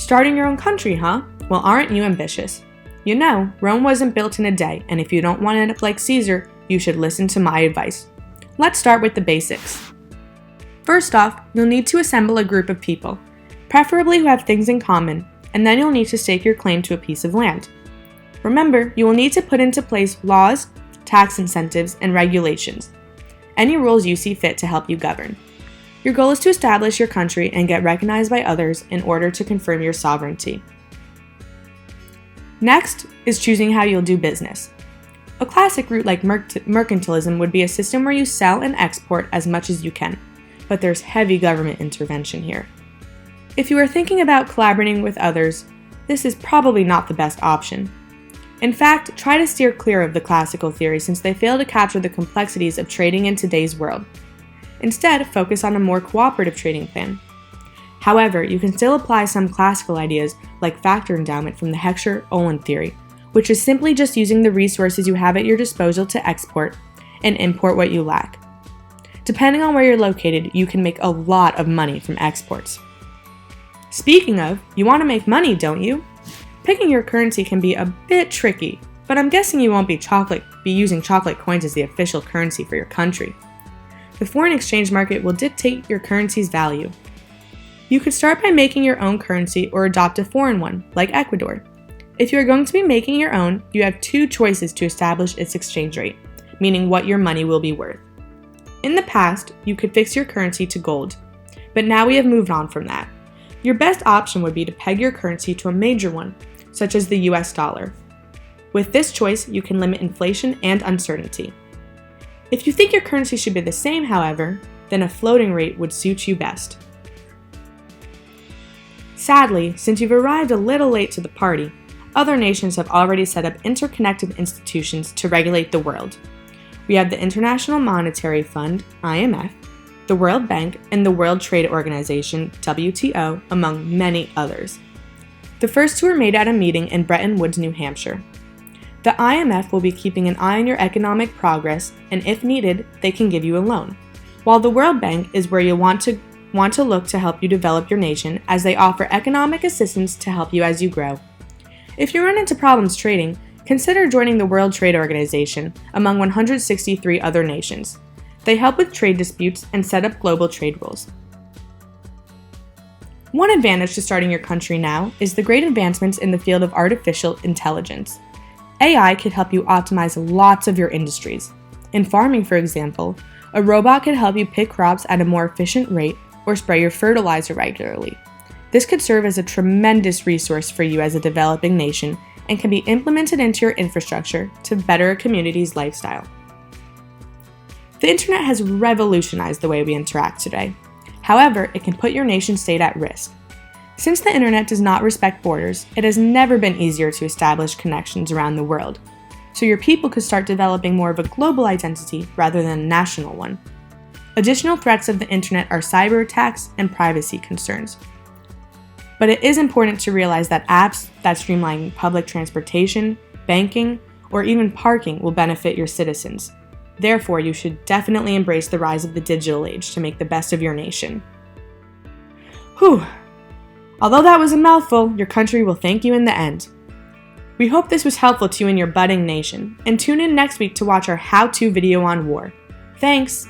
Starting your own country, huh? Well, aren't you ambitious? You know, Rome wasn't built in a day, and if you don't want to end up like Caesar, you should listen to my advice. Let's start with the basics. First off, you'll need to assemble a group of people, preferably who have things in common, and then you'll need to stake your claim to a piece of land. Remember, you will need to put into place laws, tax incentives, and regulations. Any rules you see fit to help you govern. Your goal is to establish your country and get recognized by others in order to confirm your sovereignty. Next is choosing how you'll do business. A classic route like mercantilism would be a system where you sell and export as much as you can, but there's heavy government intervention here. If you are thinking about collaborating with others, this is probably not the best option. In fact, try to steer clear of the classical theory since they fail to capture the complexities of trading in today's world. Instead, focus on a more cooperative trading plan. However, you can still apply some classical ideas like factor endowment from the Heckscher-Ohlin theory, which is simply just using the resources you have at your disposal to export and import what you lack. Depending on where you're located, you can make a lot of money from exports. Speaking of, you want to make money, don't you? Picking your currency can be a bit tricky, but I'm guessing you won't be using chocolate coins as the official currency for your country. The foreign exchange market will dictate your currency's value. You could start by making your own currency or adopt a foreign one, like Ecuador. If you are going to be making your own, you have two choices to establish its exchange rate, meaning what your money will be worth. In the past, you could fix your currency to gold, but now we have moved on from that. Your best option would be to peg your currency to a major one, such as the US dollar. With this choice, you can limit inflation and uncertainty. If you think your currency should be the same, however, then a floating rate would suit you best. Sadly, since you've arrived a little late to the party, other nations have already set up interconnected institutions to regulate the world. We have the International Monetary Fund, IMF, the World Bank, and the World Trade Organization, WTO, among many others. The first two were made at a meeting in Bretton Woods, New Hampshire. The IMF will be keeping an eye on your economic progress, and if needed, they can give you a loan, while the World Bank is where you want to look to help you develop your nation, as they offer economic assistance to help you as you grow. If you run into problems trading, consider joining the World Trade Organization among 163 other nations. They help with trade disputes and set up global trade rules. One advantage to starting your country now is the great advancements in the field of artificial intelligence. AI could help you optimize lots of your industries. In farming, for example, a robot could help you pick crops at a more efficient rate or spray your fertilizer regularly. This could serve as a tremendous resource for you as a developing nation and can be implemented into your infrastructure to better a community's lifestyle. The internet has revolutionized the way we interact today. However, it can put your nation state at risk. Since the internet does not respect borders, it has never been easier to establish connections around the world, so your people could start developing more of a global identity rather than a national one. Additional threats of the internet are cyber attacks and privacy concerns. But it is important to realize that apps that streamline public transportation, banking, or even parking will benefit your citizens. Therefore, you should definitely embrace the rise of the digital age to make the best of your nation. Whew! Although that was a mouthful, your country will thank you in the end. We hope this was helpful to you in your budding nation, and tune in next week to watch our how-to video on war. Thanks!